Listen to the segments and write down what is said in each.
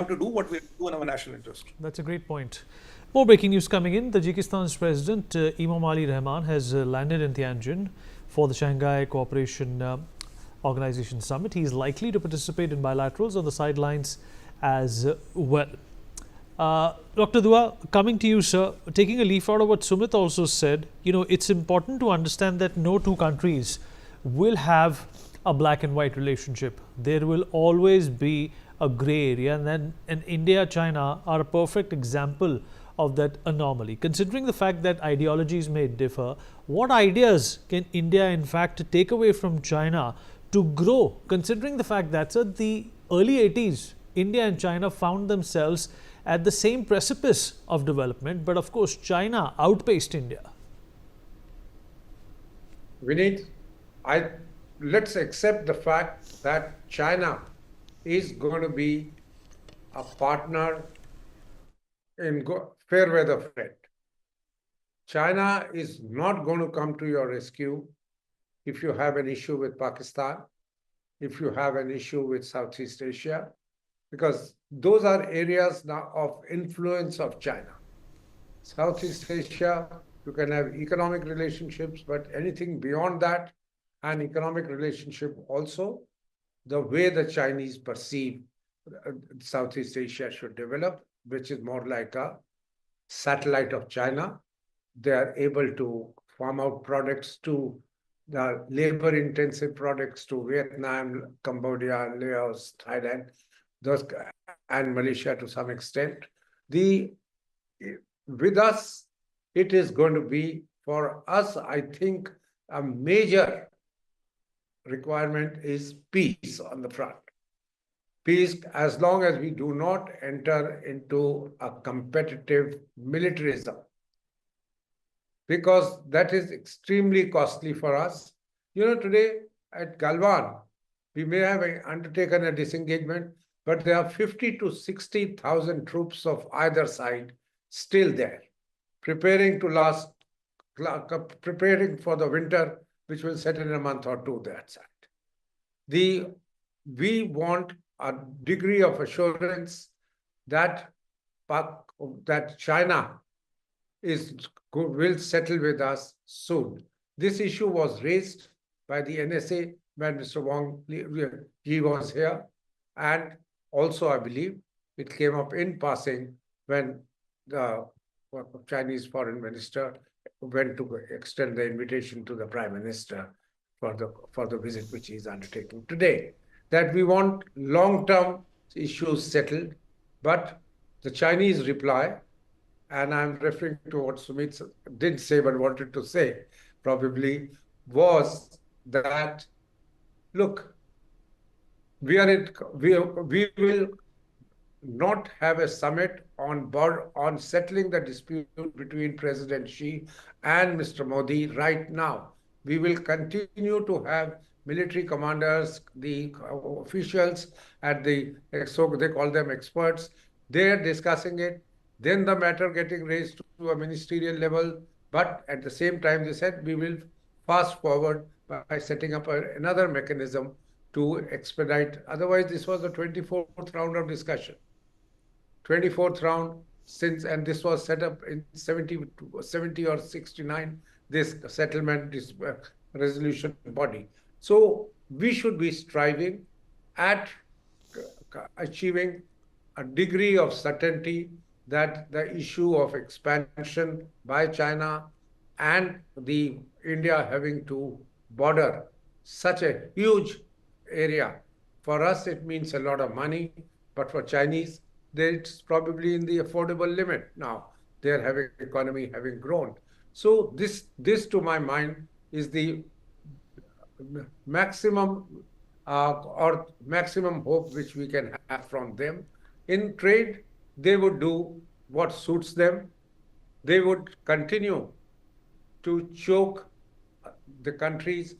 to do what we do in our national interest. That's a great point. More breaking news coming in. Tajikistan's President Emomali Rahmon has landed in Tianjin for the Shanghai Cooperation Organization Summit. He is likely to participate in bilaterals on the sidelines as well. Dr. Dua, coming to you, sir, taking a leaf out of what Sumit also said, it's important to understand that no two countries will have a black and white relationship. There will always be a gray area, and India, China are a perfect example of that anomaly. Considering the fact that ideologies may differ, what ideas can India in fact take away from China to grow, considering the fact that the early 80s, India and China found themselves at the same precipice of development, but of course China outpaced India. Vineet, let's accept the fact that China is going to be a partner in fair weather friend. China is not going to come to your rescue if you have an issue with Pakistan, if you have an issue with Southeast Asia, because those are areas now of influence of China. Southeast Asia, you can have economic relationships, but anything beyond that, an economic relationship also, the way the Chinese perceive Southeast Asia should develop, which is more like a satellite of China. They are able to farm out products to the labor-intensive products to Vietnam, Cambodia, Laos, Thailand, and Malaysia to some extent. With us, it is going to be, for us, I think, a major requirement is peace on the front. Peace, as long as we do not enter into a competitive militarism, because that is extremely costly for us. Today at Galwan, we may have undertaken a disengagement, but there are 50 to 60,000 troops of either side still there, preparing for the winter, which will set in a month or two that side. We want a degree of assurance that China will settle with us soon. This issue was raised by the NSA when Mr. Wang Yi was here, and also I believe it came up in passing when the Chinese foreign minister went to extend the invitation to the prime minister for the visit which he is undertaking today. That we want long-term issues settled, but the Chinese reply, and I'm referring to what Sumit did say but wanted to say, probably, was that, look, we will not have a summit on settling the dispute between President Xi and Mr. Modi right now. We will continue to have military commanders, the officials at so they call them experts, they're discussing it, then the matter getting raised to a ministerial level, but at the same time they said we will fast forward by setting up another mechanism to expedite. Otherwise, this was the 24th round of discussion. 24th round since, and this was set up in 70 or 69, this settlement, this resolution body. So we should be striving at achieving a degree of certainty that the issue of expansion by China and the India having to border such a huge area, for us it means a lot of money, but for Chinese, it's probably in the affordable limit now. Their economy having grown. So this to my mind is the maximum maximum hope which we can have from them. In trade, they would do what suits them. They would continue to choke the countries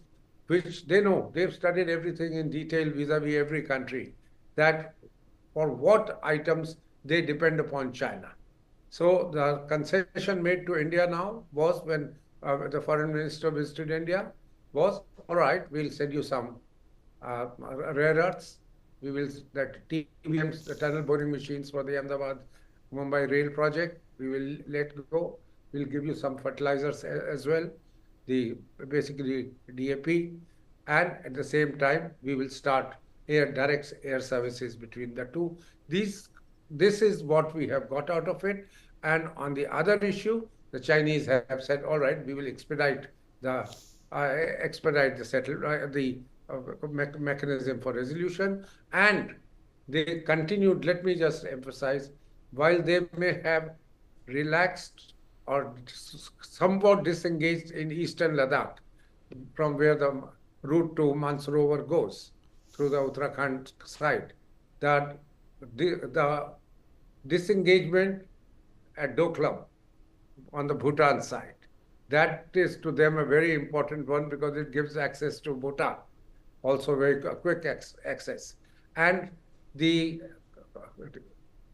which they know. They've studied everything in detail vis-a-vis every country, that for what items they depend upon China. So the concession made to India now was when the foreign minister visited India was, all right, we'll send you some rare earths, We will, that TBMs, the tunnel boring machines for the Ahmedabad Mumbai rail project, we will let go. We'll give you some fertilizers as well, the basically DAP, and at the same time, we will start direct air services between the two. This is what we have got out of it. And on the other issue, the Chinese have said, all right, we will the expedite the mechanism for resolution. And they continued, let me just emphasize, while they may have relaxed or somewhat disengaged in eastern Ladakh, from where the route to Mansarovar goes, through the Uttarakhand side, that the disengagement at Doklam on the Bhutan side, that is to them a very important one because it gives access to Bhutan, also very quick access. And the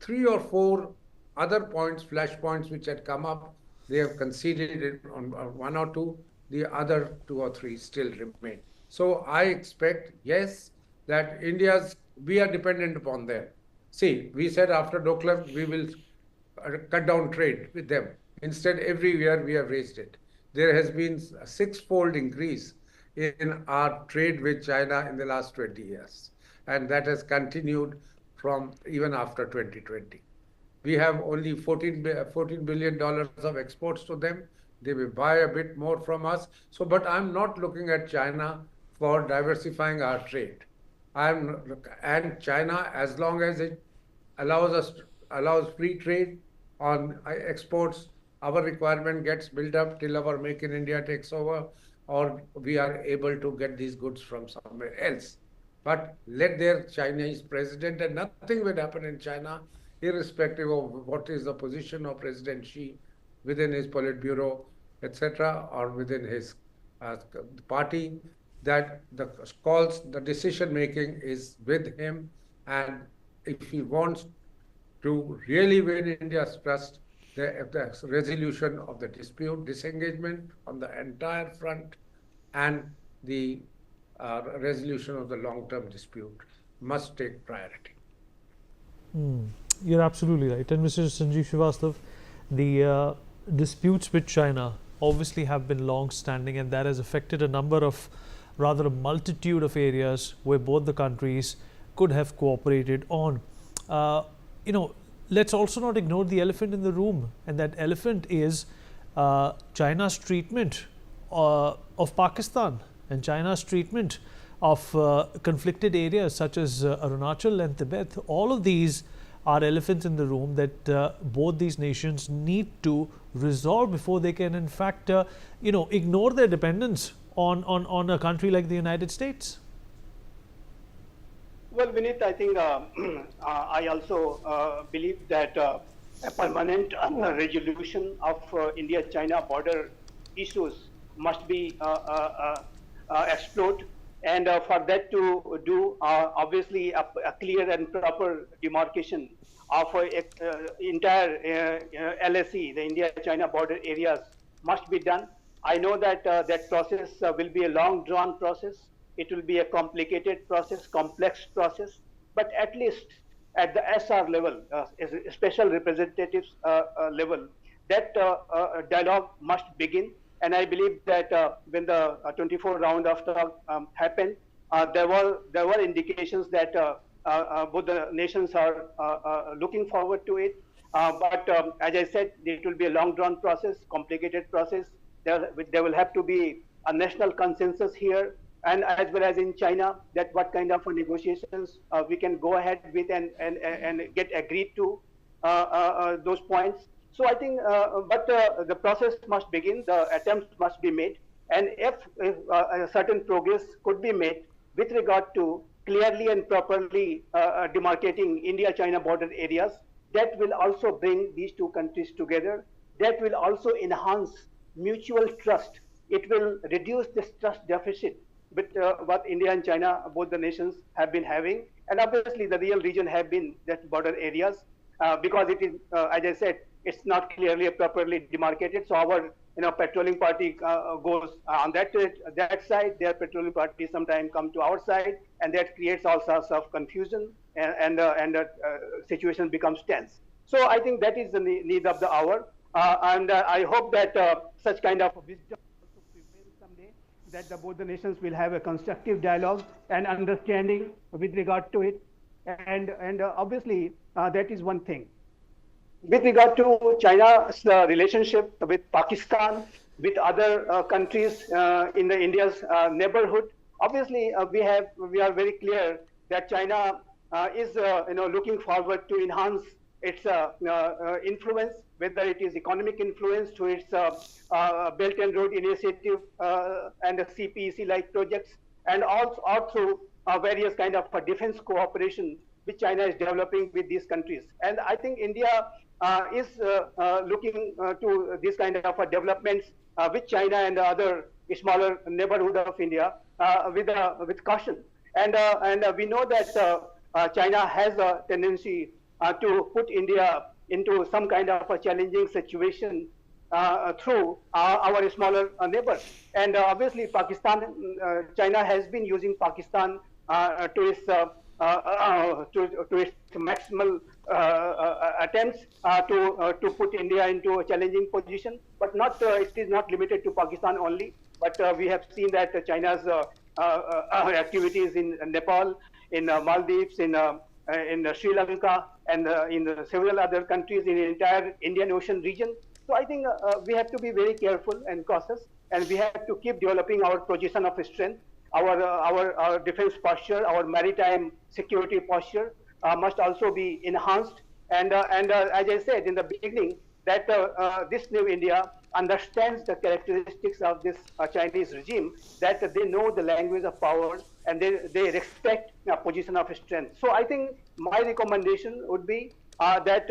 3 or 4 other points, flash points which had come up, they have conceded it on 1 or 2, the other 2 or 3 still remain. So I expect, yes, that we are dependent upon them. See, we said after Doklam, we will cut down trade with them. Instead, every year we have raised it. There has been a 6-fold increase in our trade with China in the last 20 years. And that has continued from even after 2020. We have only $14 billion of exports to them. They will buy a bit more from us. So, but I'm not looking at China for diversifying our trade. And China, as long as it allows free trade on exports, our requirement gets built up till our Make in India takes over, or we are able to get these goods from somewhere else. But let their Chinese president, and nothing will happen in China, irrespective of what is the position of President Xi within his Politburo, etc., or within his party, that the decision-making is with him. And if he wants to really win India's trust, the resolution of the dispute, disengagement on the entire front, and the resolution of the long-term dispute must take priority. You're absolutely right. And Mr. Sanjeev Srivastava, the disputes with China obviously have been long-standing, and that has affected a multitude of areas where both the countries could have cooperated on. Let's also not ignore the elephant in the room, and that elephant is China's treatment of Pakistan and China's treatment of conflicted areas such as Arunachal and Tibet. All of these are elephants in the room that both these nations need to resolve before they can, in fact, ignore their dependence on a country like the United States. Well, Vinit, I think I also believe that a permanent resolution of India-China border issues must be explored. And for that to do, obviously, a clear and proper demarcation of entire LSE, the India-China border areas, must be done. I know that that process will be a long drawn process. It will be a complicated process, complex process, but at least at the SR level, special representatives level, that dialogue must begin. And I believe that when the 24 round of talk happened, there were indications that both the nations are looking forward to it. But as I said, it will be a long drawn process, complicated process. There will have to be a national consensus here, and as well as in China, that what kind of negotiations we can go ahead with and get agreed to those points. So I think, but the process must begin, the attempts must be made, and if a certain progress could be made with regard to clearly and properly demarcating India-China border areas, that will also bring these two countries together. That will also enhance mutual trust. It will reduce this trust deficit with what India and China, both the nations, have been having. And obviously the real region have been that border areas because it is, as I said, it's not clearly properly demarcated. So our patrolling party goes on that side, their patrolling party sometimes come to our side, and that creates all sorts of confusion, and situation becomes tense. So I think that is the need of the hour, and I hope that such kind of wisdom also prevails someday, that both the nations will have a constructive dialogue and understanding with regard to it, and obviously that is one thing. With regard to China's relationship with Pakistan, with other countries in India's neighborhood, obviously we are very clear that China is looking forward to enhance its influence, whether it is economic influence through its Belt and Road Initiative and the CPEC-like projects, and also through various kind of defense cooperation which China is developing with these countries. And I think India is looking to this kind of developments with China and other smaller neighborhood of India with caution. And we know that China has a tendency to put India into some kind of a challenging situation through our smaller neighbors. And obviously Pakistan, China has been using Pakistan to its maximal attempts to put India into a challenging position, but not it is not limited to Pakistan only. But we have seen that China's activities in Nepal, in Maldives, in Sri Lanka, and in several other countries in the entire Indian Ocean region. So I think we have to be very careful and cautious, and we have to keep developing our position of strength. Our defense posture, our maritime security posture must also be enhanced. And as I said in the beginning, that this new India understands the characteristics of this Chinese regime, that they know the language of power, and they respect a position of strength. So I think my recommendation would be that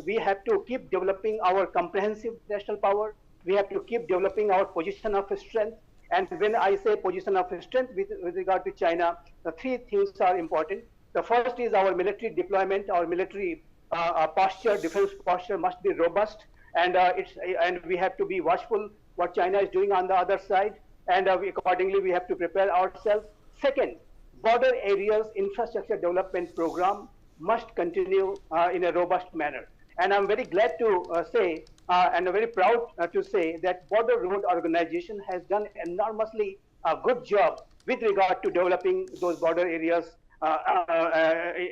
we have to keep developing our comprehensive national power. We have to keep developing our position of strength. And when I say position of strength with regard to China, the three things are important. The first is our military deployment, our military posture, defense posture must be robust, and we have to be watchful what China is doing on the other side, and accordingly we have to prepare ourselves. Second, border areas infrastructure development program must continue in a robust manner. And I'm very glad to say, and very proud to say, that Border Road Organization has done enormously good job with regard to developing those border areas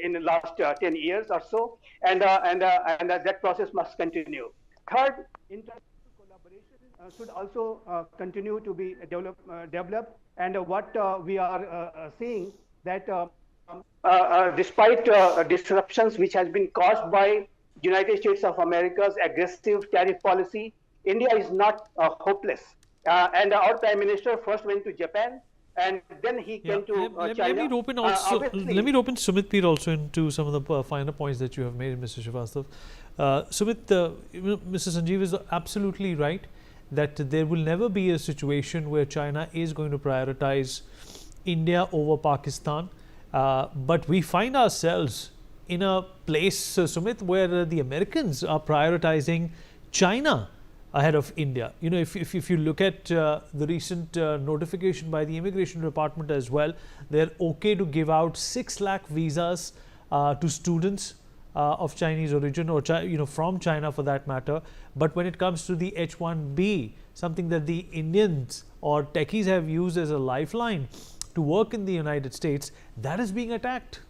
in the last 10 years or so, and that process must continue. Third, international collaboration should also continue to be developed, and what we are seeing that despite disruptions which has been caused by United States of America's aggressive tariff policy, India is not hopeless. And our Prime Minister first went to Japan, and then he came to China. Let me rope in Sumit Peer also into some of the finer points that you have made, Mr. Srivastava. Sumit, Mr. Sanjeev is absolutely right that there will never be a situation where China is going to prioritize India over Pakistan. But we find ourselves in a place, Sumit, where the Americans are prioritizing China ahead of India. You know, if you look at the recent notification by the Immigration Department as well, they're okay to give out 6 lakh visas to students of Chinese origin, or from China for that matter. But when it comes to the H-1B, something that the Indians or techies have used as a lifeline to work in the United States, that is being attacked.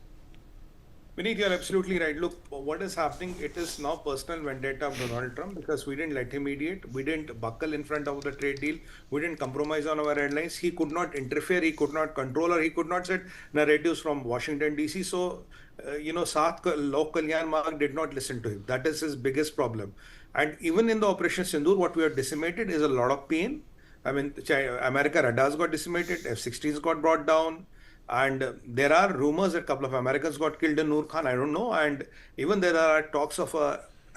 Vineet, you're absolutely right. Look, what is happening, it is now personal vendetta of Donald Trump, because we didn't let him mediate. We didn't buckle in front of the trade deal. We didn't compromise on our airlines. He could not interfere. He could not control, or he could not set narratives from Washington, D.C. So, Saath Lok Kalyan Marg did not listen to him. That is his biggest problem. And even in the Operation Sindoor, what we have decimated is a lot of pain. I mean, America radars got decimated, F-16s got brought down. And there are rumors that a couple of Americans got killed in Noor Khan, I don't know. And even there are talks of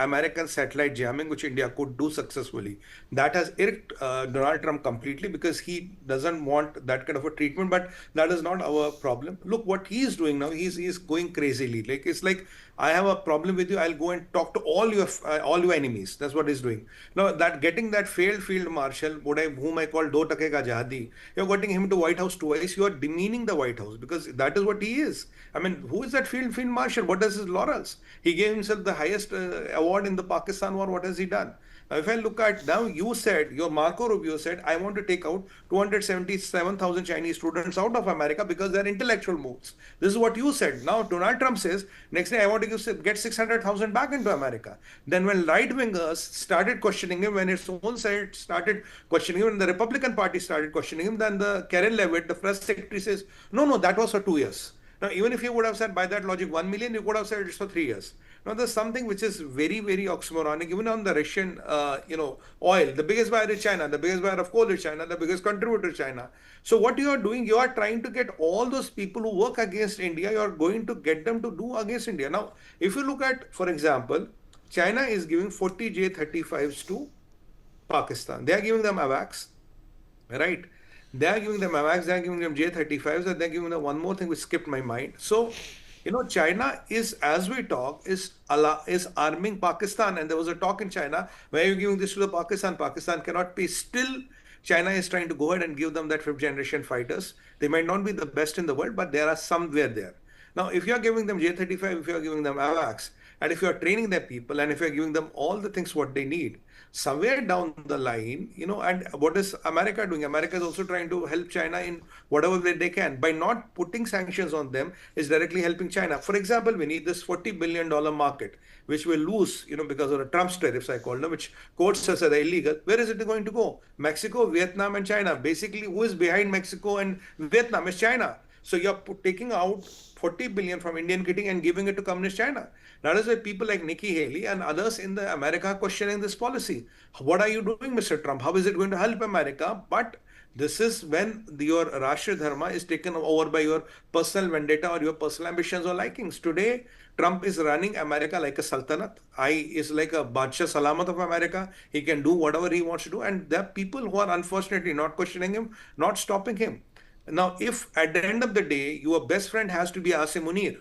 American satellite jamming, which India could do successfully. That has irked Donald Trump completely, because he doesn't want that kind of a treatment. But that is not our problem. Look, what he is doing now, he's going crazily. Like, it's like I have a problem with you. I'll go and talk to all your enemies. That's what he's doing. Now that getting that failed field marshal, whom I call Do Take Ka Jadi, you're getting him to White House twice. You are demeaning the White House because that is what he is. I mean, who is that field marshal? What does his laurels? He gave himself the highest award in the Pakistan war. What has he done? Now, if I look at now, your Marco Rubio said, I want to take out 277,000 Chinese students out of America because they're intellectual moves. This is what you said. Now, Donald Trump says, next day I want to get 600,000 back into America. Then when right-wingers started questioning him, when his own side started questioning him, and the Republican Party started questioning him, then the Karen Levitt, the press secretary says, no, that was for 2 years. Now, even if you would have said by that logic 1 million, you could have said it's for 3 years. Now, there's something which is very, very oxymoronic. Even on the Russian, oil, the biggest buyer is China, the biggest buyer of coal is China, the biggest contributor is China. So what you are doing, you are trying to get all those people who work against India, you are going to get them to do against India. Now, if you look at, for example, China is giving 40 J-35s to Pakistan. They are giving them AWACS, right? They are giving them AWACS, they are giving them J-35s, and they are giving them one more thing which skipped my mind. So, China is, as we talk, is arming Pakistan. And there was a talk in China, where are you giving this to the Pakistan? Pakistan cannot pay. Still, China is trying to go ahead and give them that 5th generation fighters. They might not be the best in the world, but there are somewhere there. Now, if you are giving them J-35, if you are giving them AWACS, and if you are training their people, and if you are giving them all the things what they need, somewhere down the line, and what is America doing? America is also trying to help China in whatever way they can. By not putting sanctions on them, is directly helping China. For example, we need this $40 billion market, which will lose, because of the Trump's tariffs, I call them, which courts says are illegal. Where is it going to go? Mexico, Vietnam, and China. Basically, who is behind Mexico and Vietnam is China. So you're taking out 40 billion from Indian kitty and giving it to communist China. That is why people like Nikki Haley and others in the America are questioning this policy. What are you doing, Mr. Trump? How is it going to help America? But this is when your Rashtriya Dharma is taken over by your personal vendetta or your personal ambitions or likings. Today, Trump is running America like a sultanate. Is like a Badshah Salamat of America. He can do whatever he wants to do. And there are people who are unfortunately not questioning him, not stopping him. Now, if at the end of the day, your best friend has to be Asim Munir,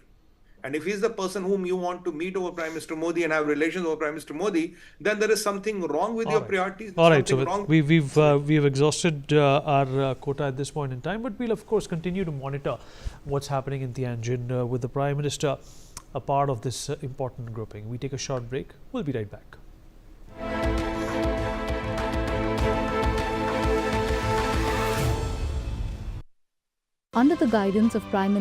and if he's the person whom you want to meet over Prime Minister Modi and have relations over Prime Minister Modi, then there is something wrong with your priorities. All right, so we've exhausted our quota at this point in time, but we'll of course continue to monitor what's happening in Tianjin with the Prime Minister a part of this important grouping. We take a short break. We'll be right back. Under the guidance of Prime Minister